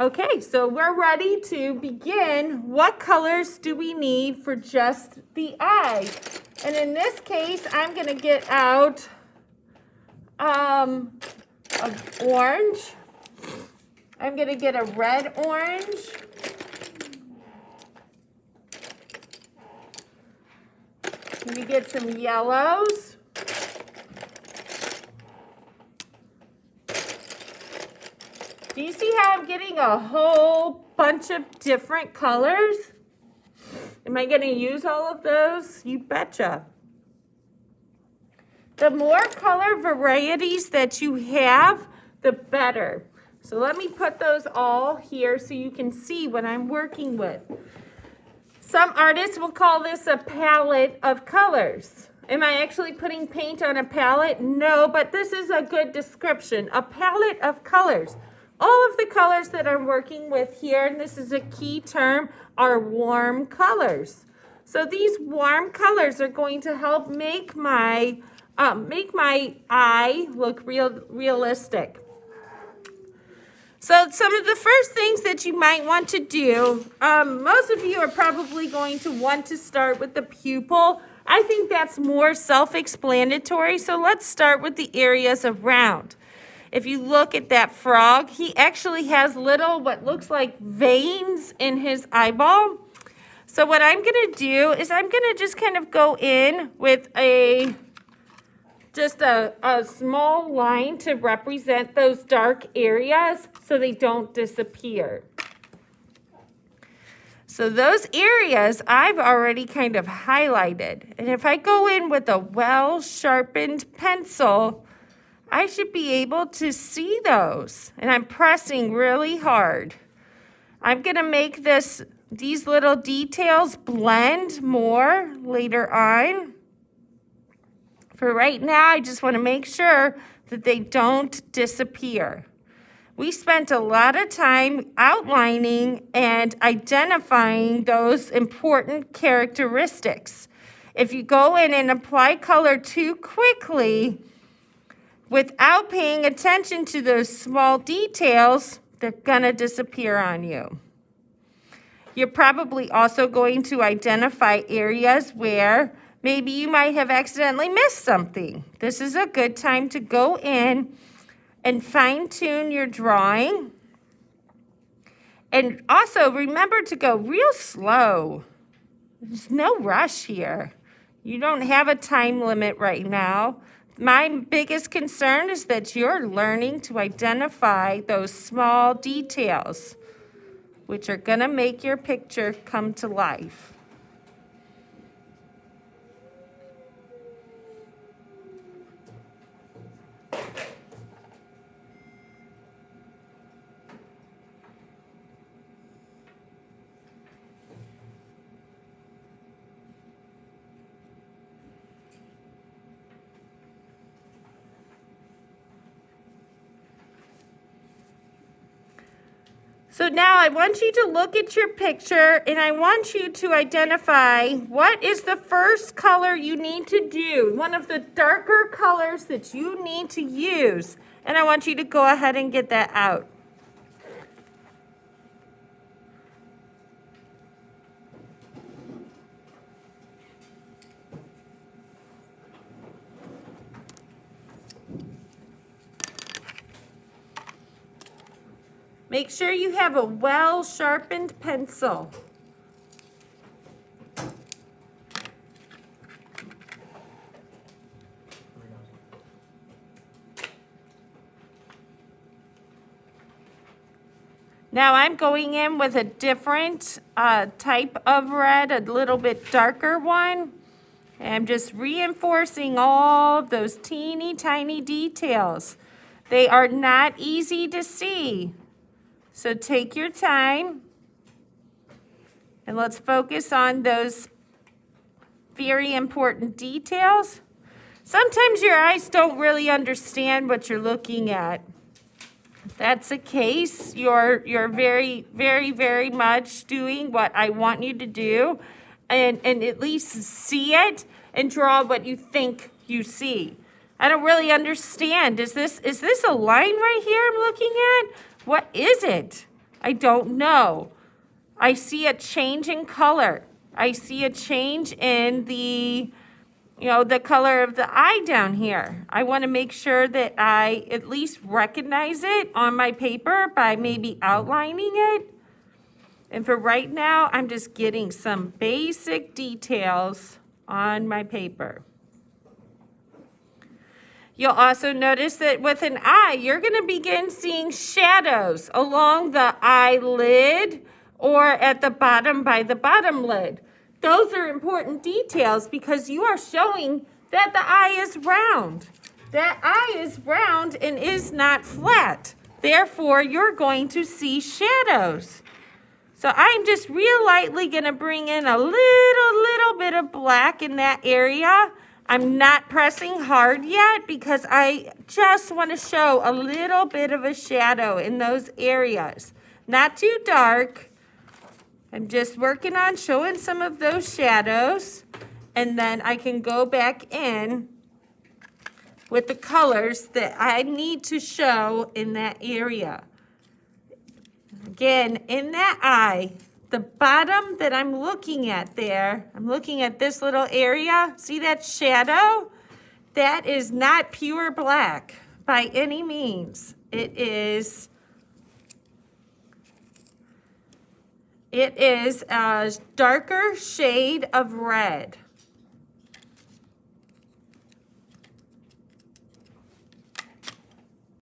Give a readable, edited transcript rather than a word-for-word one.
Okay, so we're ready to begin. What colors do we need for just the eye? And in this case, I'm going to get out an orange. I'm going to get a red orange. I'm going to get some yellows. Do you see how I'm getting a whole bunch of different colors? Am I going to use all of those? You betcha. The more color varieties that you have, the better. So let me put those all here so you can see what I'm working with. Some artists will call this a palette of colors. Am I actually putting paint on a palette? No, but this is a good description. A palette of colors. All of the colors that I'm working with here, and this is a key term, are warm colors. So these warm colors are going to help make my eye look realistic. So some of the first things that you might want to do, most of you are probably going to want to start with the pupil. I think that's more self-explanatory, so let's start with the areas around. If you look at that frog, he actually has little, what looks like veins in his eyeball. So what I'm going to do is I'm going to just kind of go in with just a small line to represent those dark areas so they don't disappear. So those areas I've already kind of highlighted. And if I go in with a well-sharpened pencil, I should be able to see those. And I'm pressing really hard. I'm going to make these little details blend more later on. For right now, I just want to make sure that they don't disappear. We spent a lot of time outlining and identifying those important characteristics. If you go in and apply color too quickly, without paying attention to those small details, they're going to disappear on you. You're probably also going to identify areas where maybe you might have accidentally missed something. This is a good time to go in and fine-tune your drawing. And also remember to go real slow. There's no rush here. You don't have a time limit right now. My biggest concern is that you're learning to identify those small details, which are going to make your picture come to life. So now I want you to look at your picture and I want you to identify what is the first color you need to do, one of the darker colors that you need to use. And I want you to go ahead and get that out. Make sure you have a well-sharpened pencil. Now I'm going in with a different type of red, a little bit darker one. And I'm just reinforcing all of those teeny tiny details. They are not easy to see. So take your time and let's focus on those very important details. Sometimes your eyes don't really understand what you're looking at. If that's the case, you're very, very, very much doing what I want you to do and at least see it and draw what you think you see. I don't really understand. Is this a line right here I'm looking at? What is it? I don't know. I see a change in color. I see a change in the, the color of the eye down here. I want to make sure that I at least recognize it on my paper by maybe outlining it. And for right now, I'm just getting some basic details on my paper. You'll also notice that with an eye, you're going to begin seeing shadows along the eyelid or at the bottom by the bottom lid. Those are important details because you are showing that the eye is round. That eye is round and is not flat. Therefore, you're going to see shadows. So I'm just real lightly going to bring in a little bit of black in that area. I'm not pressing hard yet because I just want to show a little bit of a shadow in those areas. Not too dark. I'm just working on showing some of those shadows. And then I can go back in with the colors that I need to show in that area. Again, in that eye, the bottom that I'm looking at there, I'm looking at this little area. See that shadow? That is not pure black by any means. It is a darker shade of red.